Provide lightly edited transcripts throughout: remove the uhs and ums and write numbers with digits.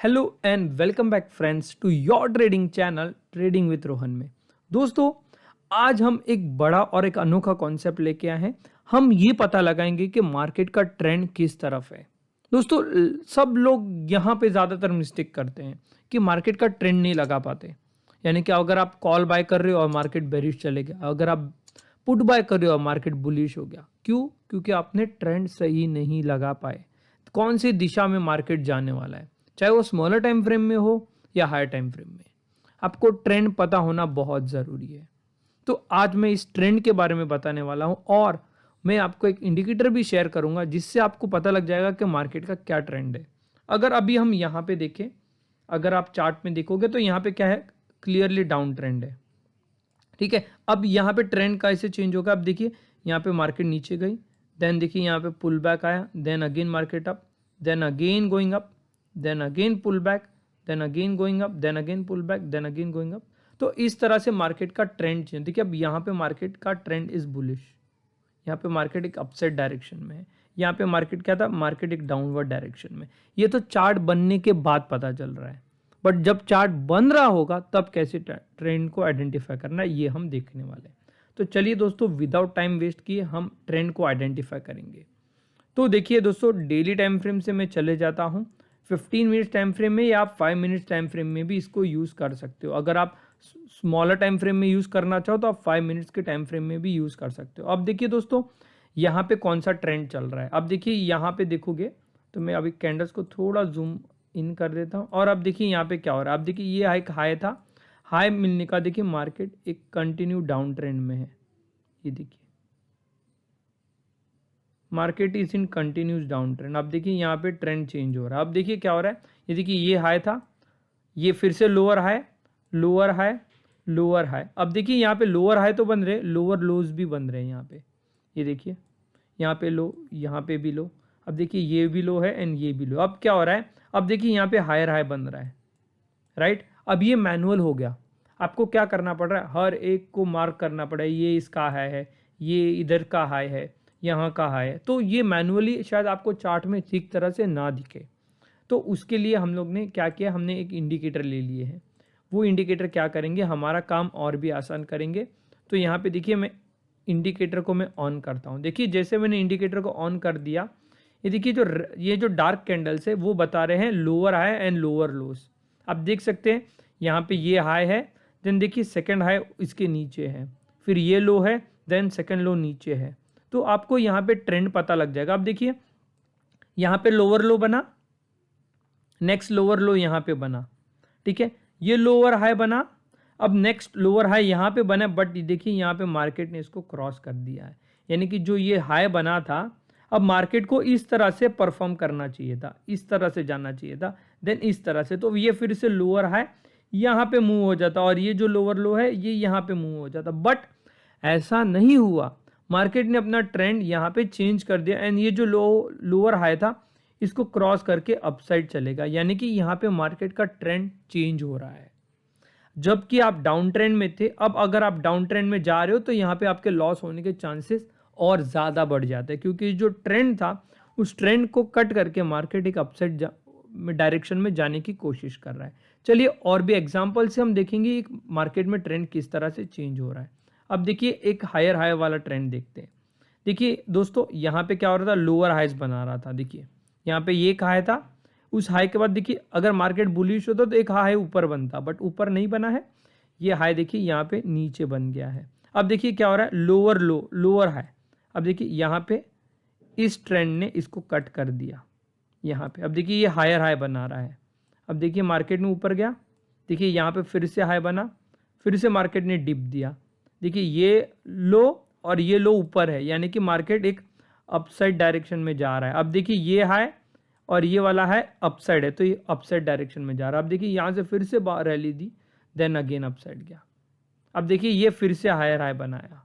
Hello and welcome back friends to your trading channel trading with Rohan में। दोस्तों, आज हम एक बड़ा और एक अनोखा कॉन्सेप्ट लेके आए हैं। हम ये पता लगाएंगे कि मार्केट का ट्रेंड किस तरफ है। दोस्तों, सब लोग यहाँ पे ज़्यादातर मिस्टेक करते हैं कि मार्केट का ट्रेंड नहीं लगा पाते। यानी कि अगर आप कॉल बाय कर रहे हो और मार्केट बेरिश चले गया, अगर आप पुट बाय कर रहे हो और मार्केट बुलिश हो गया। क्यों? क्योंकि आपने ट्रेंड सही नहीं लगा पाए। कौन सी दिशा में मार्केट जाने वाला है, चाहे वो स्मॉलर टाइम फ्रेम में हो या हायर टाइम फ्रेम में, आपको ट्रेंड पता होना बहुत ज़रूरी है। तो आज मैं इस ट्रेंड के बारे में बताने वाला हूं और मैं आपको एक इंडिकेटर भी शेयर करूंगा जिससे आपको पता लग जाएगा कि मार्केट का क्या ट्रेंड है। अगर अभी हम यहाँ पे देखें, अगर आप चार्ट में देखोगे तो यहाँ पे क्या है, क्लियरली डाउन ट्रेंड है। ठीक है, अब यहाँ पे ट्रेंड कैसे चेंज होगा। अब देखिए, यहाँ पे मार्केट नीचे गई, देन देखिए यहाँ पे पुल बैक आया, then again market up, then again going up, then again pull back, then again going up, then again pull back, then again going up. तो इस तरह से मार्केट का ट्रेंड चेंज। देखिए, अब यहाँ पे मार्केट का ट्रेंड इज बुलिश, यहाँ पे मार्केट एक अपसाइड डायरेक्शन में है, यहाँ पे मार्केट क्या था, मार्केट एक डाउनवर्ड डायरेक्शन में। ये तो चार्ट बनने के बाद पता चल रहा है, बट जब चार्ट बन रहा होगा तब कैसे ट्रेंड को आइडेंटिफाई करना है ये हम देखने वाले हैं। तो चलिए दोस्तों, विदाउट टाइम वेस्ट किए हम ट्रेंड को आइडेंटिफाई करेंगे। तो देखिए दोस्तों, डेली टाइम फ्रेम से मैं चले जाता हूँ 15 मिनट्स टाइम फ्रेम में, या आप 5 मिनट्स टाइम फ्रेम में भी इसको यूज़ कर सकते हो। अगर आप स्मॉलर टाइम फ्रेम में यूज़ करना चाहो तो आप 5 मिनट्स के टाइम फ्रेम में भी यूज़ कर सकते हो। अब देखिए दोस्तों, यहाँ पे कौन सा ट्रेंड चल रहा है। अब देखिए यहाँ पे देखोगे तो मैं अभी कैंडल्स को थोड़ा जूम इन कर देता हूँ और अब देखिए यहाँ पे क्या हो रहा है। अब देखिए ये एक हाई था, हाई मिलने का देखिए मार्केट एक कंटिन्यू डाउन ट्रेंड में है। ये देखिए market is in continuous down trend. अब देखिए यहाँ पे ट्रेंड चेंज हो रहा है। अब देखिए क्या हो रहा है, ये देखिए ये हाई था, ये फिर से lower high, lower high, lower high. अब देखिए यहाँ पे लोअर हाई तो बन रहे, लोअर लोज भी बन रहे हैं यहाँ पे। ये देखिए यहाँ पे लो, यहाँ पे भी लो। अब देखिए ये भी लो है एंड ये भी लो। अब क्या हो रहा है, अब देखिए यहाँ पे हायर हाई बन रहा है, राइट। अब ये मैनुअल हो गया, आपको क्या करना पड़ रहा है, हर एक को मार्क करना पड़ा है। ये इसका हाई है, ये इधर का हाई है, यहाँ का हाई है। तो ये मैनुअली शायद आपको चार्ट में ठीक तरह से ना दिखे, तो उसके लिए हम लोग ने क्या किया, हमने एक इंडिकेटर ले लिए हैं। वो इंडिकेटर क्या करेंगे, हमारा काम और भी आसान करेंगे। तो यहाँ पे देखिए मैं इंडिकेटर को मैं ऑन करता हूँ। देखिए जैसे मैंने इंडिकेटर को ऑन कर दिया, ये देखिए ये जो डार्क कैंडल्स है वो बता रहे हैं lower high and lower loss. आप देख सकते हैं यहाँ पे ये हाई है, देन देखिए सेकंड हाई इसके नीचे है, फिर ये लो है, देन सेकंड लो नीचे है। तो आपको यहाँ पे ट्रेंड पता लग जाएगा। अब देखिए यहाँ पे लोअर लो बना, नेक्स्ट लोअर लो यहाँ पे बना, ठीक है, ये लोअर हाई बना, अब नेक्स्ट लोअर हाई यहाँ पे बना, बट देखिए यहाँ पे मार्केट ने इसको क्रॉस कर दिया है। यानी कि जो ये हाई बना था, अब मार्केट को इस तरह से परफॉर्म करना चाहिए था, इस तरह से जाना चाहिए था, देन इस तरह से। तो ये फिर से लोअर हाई यहाँ पे मूव हो जाता और ये जो लोअर लो है ये यहाँ पे मूव हो जाता, बट ऐसा नहीं हुआ। मार्केट ने अपना ट्रेंड यहाँ पे चेंज कर दिया एंड ये जो लोअर हाई था इसको क्रॉस करके अपसाइड चलेगा। यानी कि यहाँ पे मार्केट का ट्रेंड चेंज हो रहा है, जबकि आप डाउन ट्रेंड में थे। अब अगर आप डाउन ट्रेंड में जा रहे हो तो यहाँ पे आपके लॉस होने के चांसेस और ज़्यादा बढ़ जाते हैं, क्योंकि जो ट्रेंड था उस ट्रेंड को कट करके मार्केट एक अपसाइड डायरेक्शन में जाने की कोशिश कर रहा है। चलिए और भी एग्जाम्पल से हम देखेंगे एक मार्केट में ट्रेंड किस तरह से चेंज हो रहा है। अब देखिए एक हायर हाई वाला ट्रेंड देखते हैं। देखिए दोस्तों, यहाँ पे क्या हो रहा था, लोअर हाइज बना रहा था। देखिए यहाँ पे ये एक हाई था, उस हाई के बाद देखिए अगर मार्केट बुलिश होता तो एक हाई ऊपर बनता, बट ऊपर नहीं बना है। ये हाई देखिए यहाँ पे नीचे बन गया है। अब देखिए क्या हो रहा है, लोअर लो, लोअर हाई। अब देखिए यहाँ पे इस ट्रेंड ने इसको कट कर दिया यहाँ पे। अब देखिए ये हायर हाई बना रहा है। अब देखिए मार्केट में ऊपर गया, देखिए यहाँ पे फिर से हाई बना, फिर से मार्केट ने डिप दिया। देखिए ये लो और ये लो ऊपर है, यानी कि मार्केट एक अपसाइड डायरेक्शन में जा रहा है। अब देखिए ये हाई और ये वाला है अपसाइड है, तो ये अपसाइड डायरेक्शन में जा रहा है। अब देखिए यहाँ से फिर से रैली दी, देन अगेन अपसाइड गया। अब देखिए ये फिर से हायर हाई बनाया।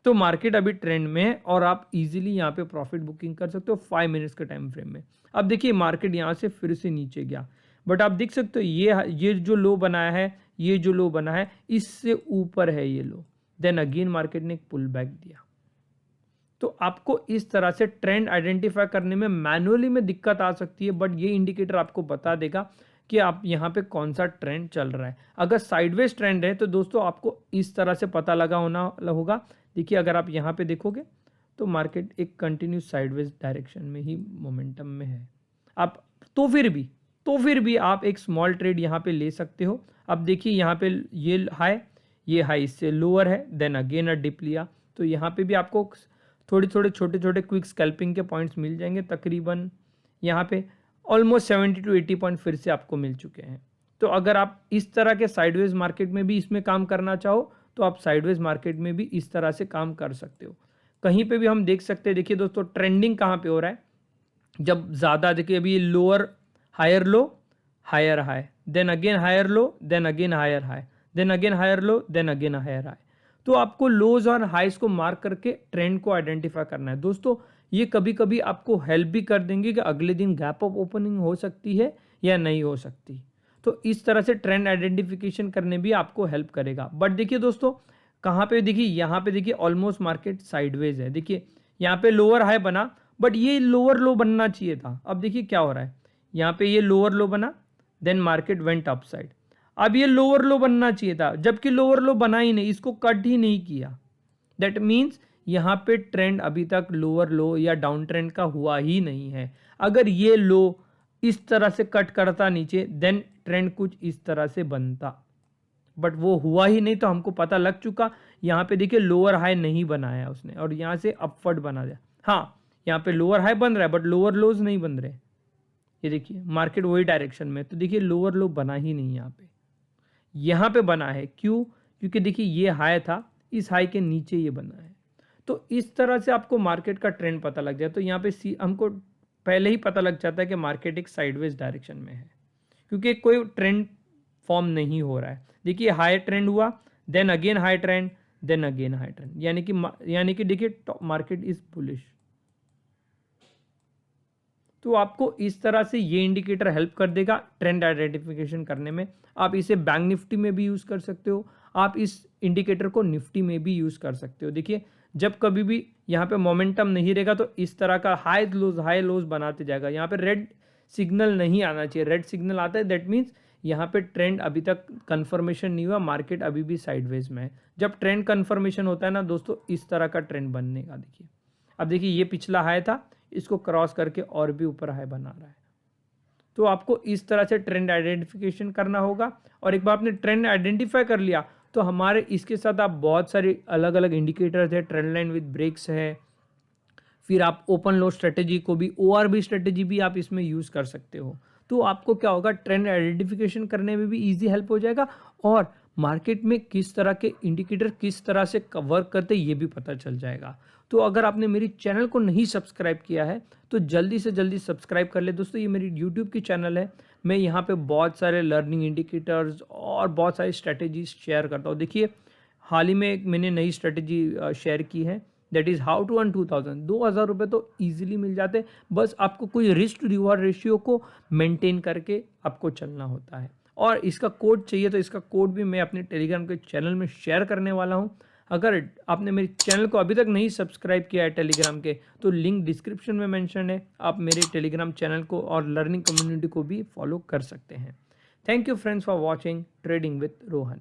तो मार्केट अभी ट्रेंड में है और आप इजीली यहाँ पे प्रॉफिट बुकिंग कर सकते हो 5 मिनट्स के टाइम फ्रेम में। अब देखिए मार्केट यहाँ से फिर से नीचे गया, बट आप देख सकते हो ये जो लो बनाया है, ये जो लो बना है इससे ऊपर है ये लो, देन अगेन मार्केट ने एक पुल बैक दिया। तो आपको इस तरह से ट्रेंड आइडेंटिफाई करने में मैनुअली में दिक्कत आ सकती है, बट ये इंडिकेटर आपको बता देगा कि आप यहाँ पे कौन सा ट्रेंड चल रहा है। अगर साइडवेज ट्रेंड है तो दोस्तों आपको इस तरह से पता लगा होना होगा। देखिए अगर आप यहाँ पे देखोगे तो मार्केट एक कंटिन्यूस साइडवेज डायरेक्शन में ही मोमेंटम में है। आप तो फिर भी आप एक स्मॉल ट्रेड यहाँ पे ले सकते हो। अब देखिए यहाँ पे ये हाई इससे लोअर है, देन अगेन अ डिप लिया, तो यहाँ पे भी आपको थोड़े छोटे छोटे क्विक स्कैल्पिंग के पॉइंट्स मिल जाएंगे। तकरीबन यहाँ पे ऑलमोस्ट 70 to 80 पॉइंट फिर से आपको मिल चुके हैं। तो अगर आप इस तरह के साइडवेज मार्केट में भी इसमें काम करना चाहो तो आप साइडवेज मार्केट में भी इस तरह से काम कर सकते हो। कहीं पे भी हम देख सकते हैं, देखिए दोस्तों ट्रेंडिंग कहाँ पे हो रहा है, जब ज़्यादा देखिए अभी lower higher low higher high, then again higher low, then again higher high, then again higher low, then again higher high. तो आपको लोज और हाइस को मार्क करके ट्रेंड को आइडेंटिफाई करना है। दोस्तों ये कभी कभी आपको हेल्प भी कर देंगे कि अगले दिन गैप अप ओपनिंग हो सकती है या नहीं हो सकती। तो इस तरह से ट्रेंड आइडेंटिफिकेशन करने भी आपको हेल्प करेगा। बट देखिए दोस्तों कहाँ पे, देखिए यहाँ पे देखिए ऑलमोस्ट मार्केट साइडवेज है। देखिए यहाँ पे लोअर हाई बना, बट ये लोअर लो बनना चाहिए था। अब देखिए क्या हो रहा है, यहाँ पे ये लोअर लो बना, then market went up side. अब ये लोअर लो बनना चाहिए था, जबकि लोअर लो बना ही नहीं, इसको कट ही नहीं किया। दैट मीन्स यहाँ पे ट्रेंड अभी तक लोअर लो या डाउन ट्रेंड का हुआ ही नहीं है। अगर ये लो इस तरह से कट करता नीचे, देन ट्रेंड कुछ इस तरह से बनता, बट वो हुआ ही नहीं। तो हमको पता लग चुका, यहाँ पे देखिए लोअर हाई नहीं बनाया उसने और यहाँ से अपवर्ड बना दिया। हाँ यहाँ पे लोअर हाई बन रहा है बट लोअर लोज नहीं बन रहे। ये देखिए मार्केट वही डायरेक्शन में, तो देखिए लोअर लो बना ही नहीं यहाँ पे बना है। क्यों? क्योंकि देखिए ये हाई था, इस हाई के नीचे ये बना है। तो इस तरह से आपको मार्केट का ट्रेंड पता लग जाए। तो यहाँ पे हमको पहले ही पता लग जाता है कि मार्केट एक साइडवेज डायरेक्शन में है, क्योंकि कोई ट्रेंड फॉर्म नहीं हो रहा है। देखिए हाई ट्रेंड हुआ, then again high trend, then again high trend, यानी कि देखिए मार्केट इज बुलिश। तो आपको इस तरह से ये इंडिकेटर हेल्प कर देगा ट्रेंड आइडेंटिफिकेशन करने में। आप इसे बैंक निफ्टी में भी यूज़ कर सकते हो, आप इस इंडिकेटर को निफ्टी में भी यूज़ कर सकते हो। देखिए जब कभी भी यहाँ पे मोमेंटम नहीं रहेगा तो इस तरह का हाई लोज बनाते जाएगा। यहाँ पे रेड सिग्नल नहीं आना चाहिए, रेड सिग्नल आता है दैट मीन्स यहाँ पे ट्रेंड अभी तक कंफर्मेशन नहीं हुआ, मार्केट अभी भी साइडवेज में है। जब ट्रेंड कंफर्मेशन होता है ना दोस्तों, इस तरह का ट्रेंड बनने का। देखिए अब देखिए ये पिछला हाई था, इसको क्रॉस करके और भी ऊपर हाई बना रहा है। तो आपको इस तरह से ट्रेंड आइडेंटिफिकेशन करना होगा। और एक बार आपने ट्रेंड आइडेंटिफाई कर लिया तो हमारे इसके साथ आप बहुत सारे अलग अलग इंडिकेटर्स है, ट्रेंड लाइन विद ब्रेक्स है, फिर आप ओपन लो स्ट्रेटेजी को भी, ORB स्ट्रेटेजी भी आप इसमें यूज़ कर सकते हो। तो आपको क्या होगा, ट्रेंड आइडेंटिफिकेशन करने में भी ईजी हेल्प हो जाएगा और मार्केट में किस तरह के इंडिकेटर किस तरह से वर्क करते ये भी पता चल जाएगा। तो अगर आपने मेरी चैनल को नहीं सब्सक्राइब किया है तो जल्दी से जल्दी सब्सक्राइब कर ले दोस्तों। ये मेरी यूट्यूब की चैनल है, मैं यहाँ पे बहुत सारे लर्निंग इंडिकेटर्स और बहुत सारी स्ट्रेटेजीज शेयर करता हूँ। देखिए हाल ही में एक मैंने नई स्ट्रेटेजी शेयर की है, that is how to earn 2000 रुपये तो ईजिली मिल जाते, बस आपको कोई रिस्क रिवॉर्ड रेशियो को मेंटेन करके आपको चलना होता है। और इसका कोड चाहिए तो इसका कोड भी मैं अपने टेलीग्राम के चैनल में शेयर करने वाला हूँ। अगर आपने मेरे चैनल को अभी तक नहीं सब्सक्राइब किया है टेलीग्राम के, तो लिंक डिस्क्रिप्शन में मेंशन है, आप मेरे टेलीग्राम चैनल को और लर्निंग कम्युनिटी को भी फॉलो कर सकते हैं। Thank you friends for watching trading with Rohan.